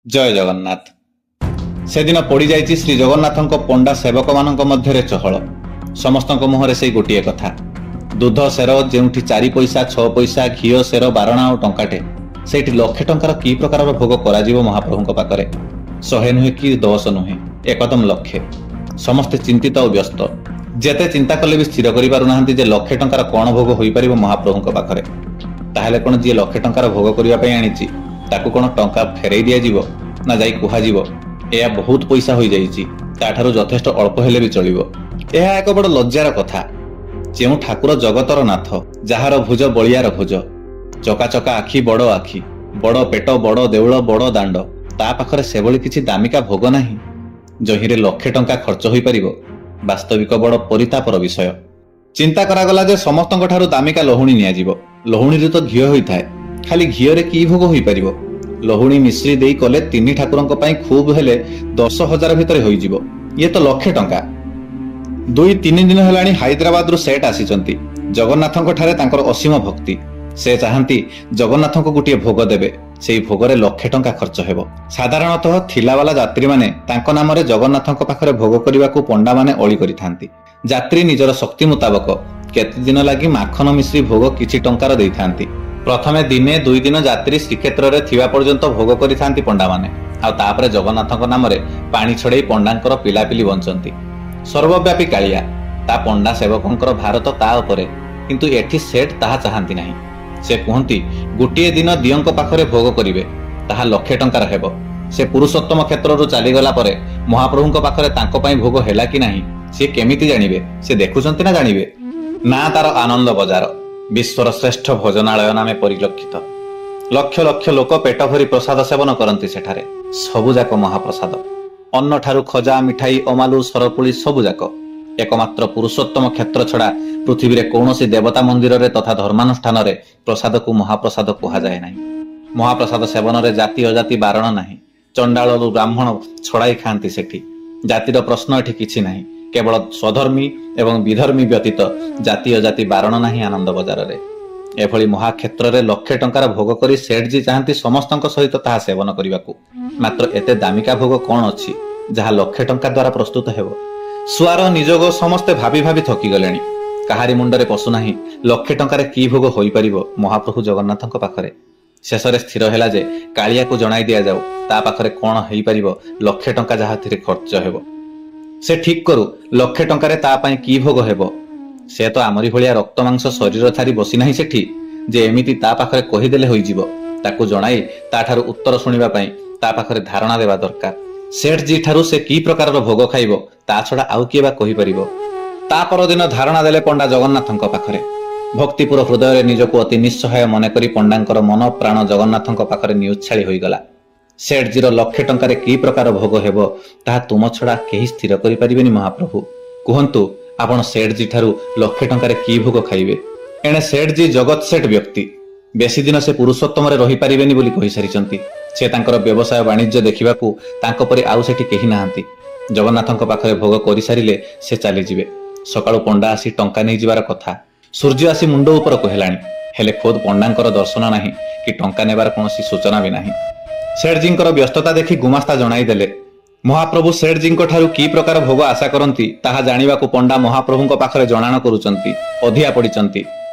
ଜୟ ଜଗନ୍ନାଥ। ସେଦିନ ପଡ଼ିଯାଇଛି ଶ୍ରୀ ଜଗନ୍ନାଥଙ୍କ ପଣ୍ଡା ସେବକମାନଙ୍କ ମଧ୍ୟରେ ଚହଳ। ସମସ୍ତଙ୍କ ମୁହଁରେ ସେଇ ଗୋଟିଏ କଥା, ଦୁଧ ସେର ଯେଉଁଠି 4 ପଇସା 6 ପଇସା, ଘିଅ ସେର 12 ଆଉ ଟଙ୍କାଟେ, ସେଇଠି ଲକ୍ଷେ ଟଙ୍କାର କି ପ୍ରକାରର ଭୋଗ କରାଯିବ ମହାପ୍ରଭୁଙ୍କ ପାଖରେ। 100 ନୁହେଁ କି 10 ନୁହେଁ, ଏକଦମ ଲକ୍ଷେ। ସମସ୍ତେ ଚିନ୍ତିତ ଓ ବ୍ୟସ୍ତ। ଯେତେ ଚିନ୍ତା କଲେ ବି ସ୍ଥିର କରିପାରୁନାହାନ୍ତି ଯେ ଲକ୍ଷେ ଟଙ୍କାର କ'ଣ ଭୋଗ ହୋଇପାରିବ ମହାପ୍ରଭୁଙ୍କ ପାଖରେ। ତାହେଲେ କ'ଣ ଯିଏ ଲକ୍ଷେ ଟଙ୍କାର ଭୋଗ କରିବା ପାଇଁ ଆଣିଛି ତାକୁ କ'ଣ ଟଙ୍କା ଫେରାଇ ଦିଆଯିବ ନା ଯାଇ କୁହାଯିବ ଏହା ବହୁତ ପଇସା ହୋଇଯାଇଛି, ତାଠାରୁ ଯଥେଷ୍ଟ ଅଳ୍ପ ହେଲେ ବି ଚଳିବ? ଏହା ଏକ ବଡ଼ ଲଜ୍ଜାର କଥା। ଯେଉଁ ଠାକୁର ଜଗତର ନାଥ, ଯାହାର ଭୁଜ ବଳିଆର ଭୁଜ, ଚକାଚକା ଆଖି ବଡ଼ ଆଖି, ବଡ଼ ପେଟ, ବଡ଼ ଦେଉଳ, ବଡ଼ ଦାଣ୍ଡ, ତା ପାଖରେ ସେଭଳି କିଛି ଦାମିକା ଭୋଗ ନାହିଁ ଯହିଁରେ ଲକ୍ଷେ ଟଙ୍କା ଖର୍ଚ୍ଚ ହୋଇପାରିବ। ବାସ୍ତବିକ ବଡ଼ ପରିତାପର ବିଷୟ। ଚିନ୍ତା କରାଗଲା ଯେ ସମସ୍ତଙ୍କ ଠାରୁ ଦାମିକା ଲହୁଣୀ ନିଆଯିବ। ଲହୁଣୀରୁ ତ ଘିଅ ହୋଇଥାଏ, ଖାଲି ଘିଅରେ କି ଭୋଗ ହୋଇପାରିବ? ଲହୁଣୀ ମିଶ୍ରି ଦେଇ କଲେ 3 ଠାକୁରଙ୍କ ପାଇଁ ଖୁବ୍ ହେଲେ 10,000 ଭିତରେ ହୋଇଯିବ। ଇଏ ତ ଲକ୍ଷେ ଟଙ୍କା। 2-3 ଦିନ ହେଲାଣି ହାଇଦ୍ରାବାଦରୁ ସେଟ୍ ଆସିଛନ୍ତି। ଜଗନ୍ନାଥଙ୍କ ଠାରେ ତାଙ୍କର ଅସୀମ ଭକ୍ତି। ସେ ଚାହାନ୍ତି ଜଗନ୍ନାଥଙ୍କୁ ଗୋଟିଏ ଭୋଗ ଦେବେ, ସେଇ ଭୋଗରେ ଲକ୍ଷେ ଟଙ୍କା ଖର୍ଚ୍ଚ ହେବ। ସାଧାରଣତଃ ଥିଲାବାଲା ଯାତ୍ରୀମାନେ ତାଙ୍କ ନାମରେ ଜଗନ୍ନାଥଙ୍କ ପାଖରେ ଭୋଗ କରିବାକୁ ପଣ୍ଡାମାନେ ଅଳି କରିଥାନ୍ତି। ଯାତ୍ରୀ ନିଜର ଶକ୍ତି ମୁତାବକ କେତେ ଦିନ ଲାଗି ମାଖନ ମିଶ୍ରି ଭୋଗ କିଛି ଟଙ୍କାର ଦେଇଥାନ୍ତି। ପ୍ରଥମେ 1-2 ଦିନ ଯାତ୍ରୀ ଶ୍ରୀକ୍ଷେତ୍ରରେ ଥିବା ପର୍ଯ୍ୟନ୍ତ ଭୋଗ କରିଥାନ୍ତି ପଣ୍ଡାମାନେ, ଆଉ ତାପରେ ଜଗନ୍ନାଥଙ୍କ ନାମରେ ପାଣି ଛଡ଼େଇ ପଣ୍ଡାଙ୍କର ପିଲାପିଲି ବଞ୍ଚନ୍ତି। ସର୍ବବ୍ୟାପୀ କାଳିଆ, ତା ପଣ୍ଡା ସେବକଙ୍କର ଭାରତ ତା ଉପରେ, କିନ୍ତୁ ଏଠି ସେଟ୍ ତାହା ଚାହାନ୍ତି ନାହିଁ। ସେ କୁହନ୍ତି ଗୋଟିଏ ଦିନ ଦିଅଙ୍କ ପାଖରେ ଭୋଗ କରିବେ, ତାହା ଲକ୍ଷେ ଟଙ୍କାର ହେବ। ସେ ପୁରୁଷୋତ୍ତମ କ୍ଷେତ୍ରରୁ ଚାଲିଗଲା ପରେ ମହାପ୍ରଭୁଙ୍କ ପାଖରେ ତାଙ୍କ ପାଇଁ ଭୋଗ ହେଲା କି ନାହିଁ ସେ କେମିତି ଜାଣିବେ? ସେ ଦେଖୁଛନ୍ତି ନା ଜାଣିବେ? ନା ତାର ଆନନ୍ଦ ବଜାର, ବିଶ୍ୱର ଶ୍ରେଷ୍ଠ ଭୋଜନାଳୟ ନାମେ ପରିଲକ୍ଷିତ। ଲକ୍ଷ ଲକ୍ଷ ଲୋକ ପେଟ ଭରି ପ୍ରସାଦ ସେବନ କରନ୍ତି ସେଠାରେ। ସବୁଯାକ ମହାପ୍ରସାଦ, ଅନ୍ନଠାରୁ ଖଜା, ମିଠାଇ, ଅମାଲୁ, ସରପୁଳି ସବୁଯାକ। ଏକମାତ୍ର ପୁରୁଷୋତ୍ତମ କ୍ଷେତ୍ର ଛଡ଼ା ପୃଥିବୀରେ କୌଣସି ଦେବତା ମନ୍ଦିରରେ ତଥା ଧର୍ମାନୁଷ୍ଠାନରେ ପ୍ରସାଦକୁ ମହାପ୍ରସାଦ କୁହାଯାଏ ନାହିଁ। ମହାପ୍ରସାଦ ସେବନରେ ଜାତି ଅଜାତି ବାରଣ ନାହିଁ। ଚଣ୍ଡାଳରୁ ବ୍ରାହ୍ମଣ ଛଡ଼ାଇ ଖାଆନ୍ତି ସେଠି। ଜାତିର ପ୍ରଶ୍ନ ଏଠି କିଛି ନାହିଁ। କେବଳ ସ୍ୱଧର୍ମୀ ଏବଂ ବିଧର୍ମୀ ବ୍ୟତୀତ ଜାତି ଅଜାତି ବାରଣ ନାହିଁ ଆନନ୍ଦ ବଜାରରେ। ଏଭଳି ମହାକ୍ଷେତ୍ରରେ ଲକ୍ଷେ ଟଙ୍କାର ଭୋଗ କରି ସେଠଜୀ ଚାହାନ୍ତି ସମସ୍ତଙ୍କ ସହିତ ତାହା ସେବନ କରିବାକୁ। ମାତ୍ର ଏତେ ଦାମିକା ଭୋଗ କ'ଣ ଅଛି ଯାହା ଲକ୍ଷେ ଟଙ୍କା ଦ୍ୱାରା ପ୍ରସ୍ତୁତ ହେବ? ସୁଆର ନିଯୋଗ ସମସ୍ତେ ଭାବି ଭାବି ଥକିଗଲେଣି। କାହାରି ମୁଣ୍ଡରେ ପଶୁନାହିଁ ଲକ୍ଷେ ଟଙ୍କାରେ କି ଭୋଗ ହୋଇପାରିବ ମହାପ୍ରଭୁ ଜଗନ୍ନାଥଙ୍କ ପାଖରେ। ଶେଷରେ ସ୍ଥିର ହେଲା ଯେ କାଳିଆକୁ ଜଣାଇ ଦିଆଯାଉ ତା ପାଖରେ କ'ଣ ହେଇପାରିବ ଲକ୍ଷେ ଟଙ୍କା ଯାହାଥିରେ ଖର୍ଚ୍ଚ ହେବ। ସେ ଠିକ୍ କରୁ ଲକ୍ଷେ ଟଙ୍କାରେ ତା ପାଇଁ କି ଭୋଗ ହେବ। ସେ ତ ଆମରି ଭଳିଆ ରକ୍ତ ମାଂସ ଶରୀର ଥାରି ବସିନାହିଁ ସେଠି ଯେ ଏମିତି ତା ପାଖରେ କହିଦେଲେ ହୋଇଯିବ। ତାକୁ ଜଣାଇ ତାଠାରୁ ଉତ୍ତର ଶୁଣିବା ପାଇଁ ତା ପାଖରେ ଧାରଣା ଦେବା ଦରକାର। ସେଠଜୀ ଠାରୁ ସେ କି ପ୍ରକାରର ଭୋଗ ଖାଇବ ତା ଛଡ଼ା ଆଉ କିଏ ବା କହିପାରିବ? ତା ପରଦିନ ଧାରଣା ଦେଲେ ପଣ୍ଡା ଜଗନ୍ନାଥଙ୍କ ପାଖରେ। ଭକ୍ତିପୁର ହୃଦୟରେ ନିଜକୁ ଅତି ନିଃସହାୟ ମନେକରି ପଣ୍ଡାଙ୍କର ମନ ପ୍ରାଣ ଜଗନ୍ନାଥଙ୍କ ପାଖରେ ନିଉଚ୍ଛାଳି ହୋଇଗଲା। ସେଠଜୀର ଲକ୍ଷେ ଟଙ୍କାରେ କି ପ୍ରକାର ଭୋଗ ହେବ ତାହା ତୁମ ଛଡ଼ା କେହି ସ୍ଥିର କରିପାରିବେନି ମହାପ୍ରଭୁ। କୁହନ୍ତୁ ଆପଣ ସେଠଜୀ ଠାରୁ ଲକ୍ଷେ ଟଙ୍କାରେ କି ଭୋଗ ଖାଇବେ? ଏଣେ ସେଠଜୀ ଜଗତ ସେଠ ବ୍ୟକ୍ତି। ବେଶୀ ଦିନ ସେ ପୁରୁଷୋତ୍ତମରେ ରହିପାରିବେନି ବୋଲି କହିସାରିଛନ୍ତି। ସେ ତାଙ୍କର ବ୍ୟବସାୟ ବାଣିଜ୍ୟ ଦେଖିବାକୁ ତାଙ୍କ ପରି ଆଉ ସେଠି କେହି ନାହାନ୍ତି। ଜଗନ୍ନାଥଙ୍କ ପାଖରେ ଭୋଗ କରିସାରିଲେ ସେ ଚାଲିଯିବେ। ସକାଳୁ ପଣ୍ଡା ଆସି ଟଙ୍କା ନେଇଯିବାର କଥା। ସୂର୍ଯ୍ୟ ଆସି ମୁଣ୍ଡ ଉପରକୁ ହେଲାଣି, ହେଲେ ଖୋଦ୍ ପଣ୍ଡାଙ୍କର ଦର୍ଶନ ନାହିଁ କି ଟଙ୍କା ନେବାର କୌଣସି ସୂଚନା ବି ନାହିଁ। ସେଠଜୀଙ୍କର ବ୍ୟସ୍ତତା ଦେଖି ଗୁମାସ୍ତା ଜଣାଇ ଦେଲେ ମହାପ୍ରଭୁ ସେଠଜୀଙ୍କ ଠାରୁ କି ପ୍ରକାର ଭୋଗ ଆଶା କରନ୍ତି ତାହା ଜାଣିବାକୁ ପଣ୍ଡା ମହାପ୍ରଭୁଙ୍କ ପାଖରେ ଜଣାଣ କରୁଛନ୍ତି, ଅଧିଆ ପଡ଼ିଛନ୍ତି।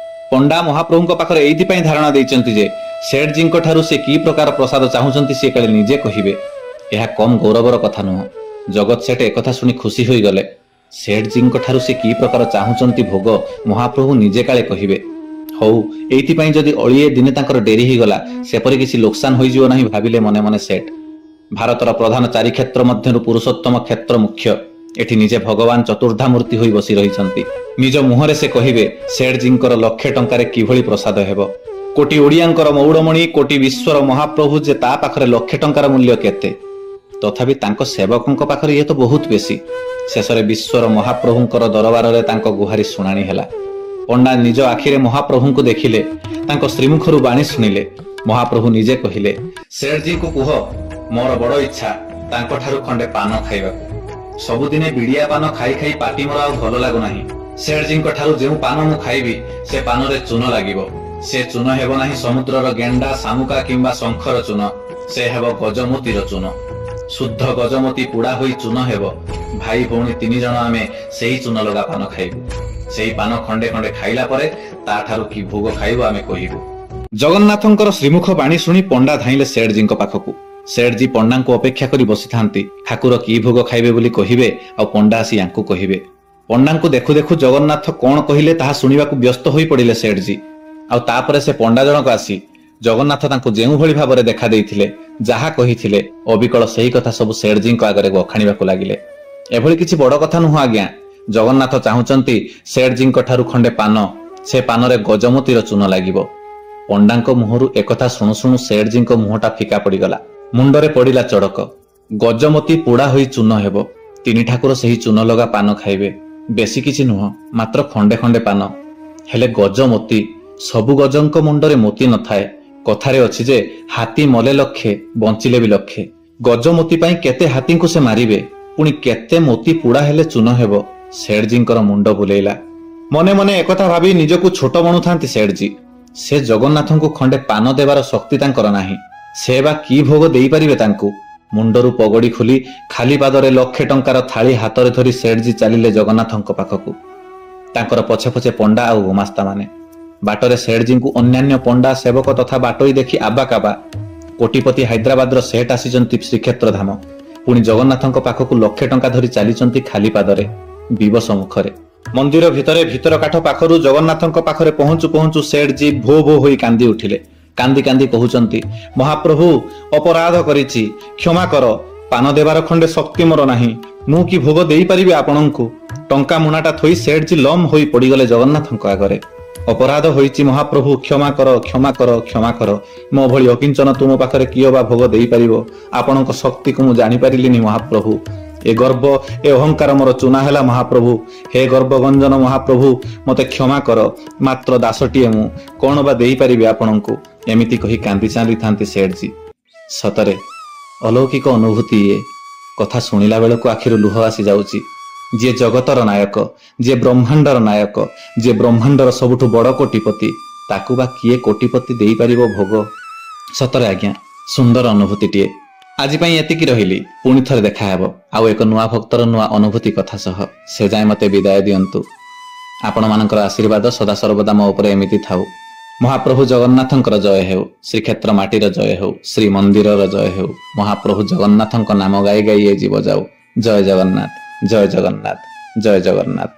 ପଣ୍ଡା ମହାପ୍ରଭୁଙ୍କ ପାଖରେ ଏଇଥିପାଇଁ ଧାରଣା ଦେଇଛନ୍ତି ଯେ ସେଠଜୀଙ୍କ ଠାରୁ ସେ କି ପ୍ରକାର ପ୍ରସାଦ ଚାହୁଁଛନ୍ତି ସେ କାଳେ ନିଜେ କହିବେ। ଏହା କମ୍ ଗୌରବର କଥା ନୁହଁ। ଜଗତ ସେଠ ଏକଥା ଶୁଣି ଖୁସି ହୋଇଗଲେ। ସେଠଜୀଙ୍କ ଠାରୁ ସେ କି ପ୍ରକାର ଚାହୁଁଛନ୍ତି ଭୋଗ ମହାପ୍ରଭୁ ନିଜେ କାଳେ କହିବେ। ହଉ, ଏଇଥିପାଇଁ ଯଦି ଅଳିଏ ଦିନେ ତାଙ୍କର ଡେରି ହେଇଗଲା ସେପରି କିଛି ଲୋକସାନ ହୋଇଯିବ ନାହିଁ ଭାବିଲେ ମନେ ମନେ ସେଠ। ଭାରତର ପ୍ରଧାନ 4 କ୍ଷେତ୍ର ମଧ୍ୟରୁ ପୁରୁଷୋତ୍ତମ କ୍ଷେତ୍ର ମୁଖ୍ୟ। ଏଠି ନିଜେ ଭଗବାନ ଚତୁର୍ଦ୍ଧାମୂର୍ତ୍ତି ହୋଇ ବସି ରହିଛନ୍ତି। ନିଜ ମୁହଁରେ ସେ କହିବେ ସେଠଜୀଙ୍କର ଲକ୍ଷେ ଟଙ୍କାରେ କିଭଳି ପ୍ରସାଦ ହେବ। କୋଟି ଓଡ଼ିଆଙ୍କର ମଉଡ଼ମଣି, କୋଟି ବିଶ୍ୱର ମହାପ୍ରଭୁ ଯେ ତା ପାଖରେ ଲକ୍ଷେ ଟଙ୍କାର ମୂଲ୍ୟ କେତେ? ତଥାପି ତାଙ୍କ ସେବକଙ୍କ ପାଖରେ ଇଏ ତ ବହୁତ ବେଶୀ। ଶେଷରେ ବିଶ୍ୱର ମହାପ୍ରଭୁଙ୍କର ଦରବାରରେ ତାଙ୍କ ଗୁହାରି ଶୁଣାଣି ହେଲା। ପଣ୍ଡା ନିଜ ଆଖିରେ ମହାପ୍ରଭୁଙ୍କୁ ଦେଖିଲେ, ତାଙ୍କ ଶ୍ରୀମୁଖରୁ ବାଣୀ ଶୁଣିଲେ। ମହାପ୍ରଭୁ ନିଜେ କହିଲେ ସେଠଜୀଙ୍କୁ କୁହ ମୋର ବଡ଼ ଇଚ୍ଛା ତାଙ୍କ ଠାରୁ ଖଣ୍ଡେ ପାନ ଖାଇବାକୁ। ସବୁଦିନେ ବିଡ଼ିଆ ପାନ ଖାଇ ଖାଇ ପାଟି ମୋର ଆଉ ଭଲ ଲାଗୁନାହିଁ। ସେଠଜୀଙ୍କ ଠାରୁ ଯେଉଁ ପାନ ମୁଁ ଖାଇବି ସେ ପାନରେ ଚୂନ ଲାଗିବ। ସେ ଚୂନ ହେବ ନାହିଁ ସମୁଦ୍ରର ଗେଣ୍ଡା, ଶାମୁକା କିମ୍ବା ଶଙ୍ଖର ଚୂନ। ସେ ହେବ ଗଜମୋତିର ଚୂନ। ଶୁଦ୍ଧ ଗଜମୋତି ପୋଡ଼ା ହୋଇ ଚୂନ ହେବ। ଭାଇ ଭଉଣୀ 3 ଜଣ ଆମେ ସେଇ ଚୂନ ଲଗା ପାନ ଖାଇବୁ। ସେଇ ପାନ ଖଣ୍ଡେ ଖଣ୍ଡେ ଖାଇଲା ପରେ ତାଠାରୁ କି ଭୋଗ ଖାଇବୁ ଆମେ କହିବୁ। ଜଗନ୍ନାଥଙ୍କର ଶ୍ରୀମୁଖ ବାଣୀ ଶୁଣି ପଣ୍ଡା ଧାଇଁଲେ ସେଠଜୀଙ୍କ ପାଖକୁ। ସେଠଜୀ ପଣ୍ଡାଙ୍କୁ ଅପେକ୍ଷା କରି ବସିଥାନ୍ତି। ଠାକୁର କି ଭୋଗ ଖାଇବେ ବୋଲି କହିବେ ଆଉ ପଣ୍ଡା ଆସି ୟାଙ୍କୁ କହିବେ। ପଣ୍ଡାଙ୍କୁ ଦେଖୁ ଦେଖୁ ଜଗନ୍ନାଥ କଣ କହିଲେ ତାହା ଶୁଣିବାକୁ ବ୍ୟସ୍ତ ହୋଇ ପଡ଼ିଲେ ସେଠଜୀ। ଆଉ ତାପରେ ସେ ପଣ୍ଡା ଜଣକ ଆସି ଜଗନ୍ନାଥ ତାଙ୍କୁ ଯେଉଁଭଳି ଭାବରେ ଦେଖା ଦେଇଥିଲେ, ଯାହା କହିଥିଲେ, ଅବିକଳ ସେହି କଥା ସବୁ ସେଠଜୀଙ୍କ ଆଗରେ ବଖାଣିବାକୁ ଲାଗିଲେ। ଏଭଳି କିଛି ବଡ଼ କଥା ନୁହଁ ଆଜ୍ଞା। ଜଗନ୍ନାଥ ଚାହୁଁଛନ୍ତି ସେଠଜୀଙ୍କ ଠାରୁ ଖଣ୍ଡେ ପାନ, ସେ ପାନରେ ଗଜମୋତିର ଚୂନ ଲାଗିବ। ପଣ୍ଡାଙ୍କ ମୁହଁରୁ ଏକଥା ଶୁଣୁ ଶୁଣୁ ସେଠଜୀଙ୍କ ମୁହଁଟା ଫିକା ପଡ଼ିଗଲା। ମୁଣ୍ଡରେ ପଡ଼ିଲା ଚଡ଼କ। ଗଜମୋତି ପୋଡ଼ା ହୋଇ ଚୂନ ହେବ। 3 ଠାକୁର ସେହି ଚୂନ ଲଗା ପାନ ଖାଇବେ। ବେଶୀ କିଛି ନୁହଁ, ମାତ୍ର ଖଣ୍ଡେ ଖଣ୍ଡେ ପାନ। ହେଲେ ଗଜମୋତି, ସବୁ ଗଜଙ୍କ ମୁଣ୍ଡରେ ମୋତି ନଥାଏ। କଥାରେ ଅଛି ଯେ ହାତୀ ମଲେ ଲକ୍ଷେ, ବଞ୍ଚିଲେ ବି ଲକ୍ଷେ। ଗଜମୋତି ପାଇଁ କେତେ ହାତୀଙ୍କୁ ସେ ମାରିବେ, ପୁଣି କେତେ ମୋତି ପୋଡ଼ା ହେଲେ ଚୂନ ହେବ। ସେଠଜୀଙ୍କର ମୁଣ୍ଡ ବୁଲେଇଲା। ମନେ ମନେ ଏକଥା ଭାବି ନିଜକୁ ଛୋଟ ମଣୁଥାନ୍ତି ସେଠଜୀ। ସେ ଜଗନ୍ନାଥଙ୍କୁ ଖଣ୍ଡେ ପାନ ଦେବାର ଶକ୍ତି ତାଙ୍କର ନାହିଁ। ସେ ବା କି ଭୋଗ ଦେଇପାରିବେ ତାଙ୍କୁ। ମୁଣ୍ଡରୁ ପଗଡ଼ି ଖୋଲି ଖାଲି ପାଦରେ ଲକ୍ଷେ ଟଙ୍କାର ଥାଳି ହାତରେ ଧରି ସେଠଜୀ ଚାଲିଲେ ଜଗନ୍ନାଥଙ୍କ ପାଖକୁ। ତାଙ୍କର ପଛେ ପଛେ ପଣ୍ଡା ଆଉ ଗୁମାସ୍ତାମାନେ। ବାଟରେ ସେଠଜୀଙ୍କୁ ଅନ୍ୟାନ୍ୟ ପଣ୍ଡା, ସେବକ ତଥା ବାଟୋଇ ଦେଖି ଆବାକାବା। କୋଟିପତି ହାଇଦ୍ରାବାଦର ସେଠ ଆସିଛନ୍ତି ଶ୍ରୀକ୍ଷେତ୍ର ଧାମ, ପୁଣି ଜଗନ୍ନାଥଙ୍କ ପାଖକୁ ଲକ୍ଷେ ଟଙ୍କା ଧରି ଚାଲିଛନ୍ତି ଖାଲି ପାଦରେ, ବିବଶ ମୁଖରେ। ମନ୍ଦିର ଭିତରେ ଭିତର କାଠ ପାଖରୁ ଜଗନ୍ନାଥଙ୍କ ପାଖରେ ପହଞ୍ଚୁ ପହଞ୍ଚୁ ସେଠଜୀ ଭୋ ଭୋ ହୋଇ କାନ୍ଦି ଉଠିଲେ। କାନ୍ଦି କାନ୍ଦି କହୁଛନ୍ତି, ମହାପ୍ରଭୁ, ଅପରାଧ କରିଛି, କ୍ଷମା କର। ପାନ ଦେବାର ଖଣ୍ଡେ ଶକ୍ତି ମୋର ନାହିଁ। ମୁଁ କି ଭୋଗ ଦେଇପାରିବି ଆପଣଙ୍କୁ? ଟଙ୍କା ମୁଣାଟା ଥୋଇ ସେଠଜୀ ଲମ୍ ହୋଇ ପଡ଼ିଗଲେ ଜଗନ୍ନାଥଙ୍କ ଆଗରେ। ଅପରାଧ ହୋଇଛି ମହାପ୍ରଭୁ, କ୍ଷମା କର, କ୍ଷମା କର, କ୍ଷମା କର। ମୋ ଭଳି ଅକିଞ୍ଚନ ତୁମ ପାଖରେ କିଏ ବା ଭୋଗ ଦେଇପାରିବ? ଆପଣଙ୍କ ଶକ୍ତିକୁ ମୁଁ ଜାଣିପାରିଲିନି ମହାପ୍ରଭୁ। ଏ ଗର୍ବ, ଏ ଅହଙ୍କାର ମୋର ଚୁନା ହେଲା ମହାପ୍ରଭୁ। ହେ ଗର୍ଭଗଞ୍ଜନ ମହାପ୍ରଭୁ, ମୋତେ କ୍ଷମା କର। ମାତ୍ର ଦାସଟିଏ ମୁଁ, କଣ ବା ଦେଇପାରିବି ଆପଣଙ୍କୁ? ଏମିତି କହି କାନ୍ଦି ଚାଲିଥାନ୍ତି ସେଠଜୀ। ସତରେ ଅଲୌକିକ ଅନୁଭୂତି ଇଏ। କଥା ଶୁଣିଲା ବେଳକୁ ଆଖିରୁ ଲୁହ ଆସି ଯାଉଛି। ଯିଏ ଜଗତର ନାୟକ, ଯିଏ ବ୍ରହ୍ମାଣ୍ଡର ନାୟକ, ଯିଏ ବ୍ରହ୍ମାଣ୍ଡର ସବୁଠୁ ବଡ଼ କୋଟିପତି, ତାକୁ ବା କିଏ କୋଟିପତି ଦେଇପାରିବ ଭୋଗ? ସତରେ ଆଜ୍ଞା, ସୁନ୍ଦର ଅନୁଭୂତିଟିଏ। ଆଜି ପାଇଁ ଏତିକି ରହିଲି। ପୁଣି ଥରେ ଦେଖା ହେବ ଆଉ ଏକ ନୂଆ ଭକ୍ତର ନୂଆ ଅନୁଭୂତି କଥା ସହ। ସେ ଯାଏ ମୋତେ ବିଦାୟ ଦିଅନ୍ତୁ। ଆପଣମାନଙ୍କର ଆଶୀର୍ବାଦ ସଦାସର୍ବଦା ମୋ ଉପରେ ଏମିତି ଥାଉ। ମହାପ୍ରଭୁ ଜଗନ୍ନାଥଙ୍କର ଜୟ ହେଉ, ଶ୍ରୀକ୍ଷେତ୍ର ମାଟିର ଜୟ ହେଉ, ଶ୍ରୀମନ୍ଦିରର ଜୟ ହେଉ। ମହାପ୍ରଭୁ ଜଗନ୍ନାଥଙ୍କ ନାମ ଗାଇ ଗାଇ ଏ ଜୀବ ଯାଉ। ଜୟ ଜଗନ୍ନାଥ, ଜୟ ଜଗନ୍ନାଥ, ଜୟ ଜଗନ୍ନାଥ।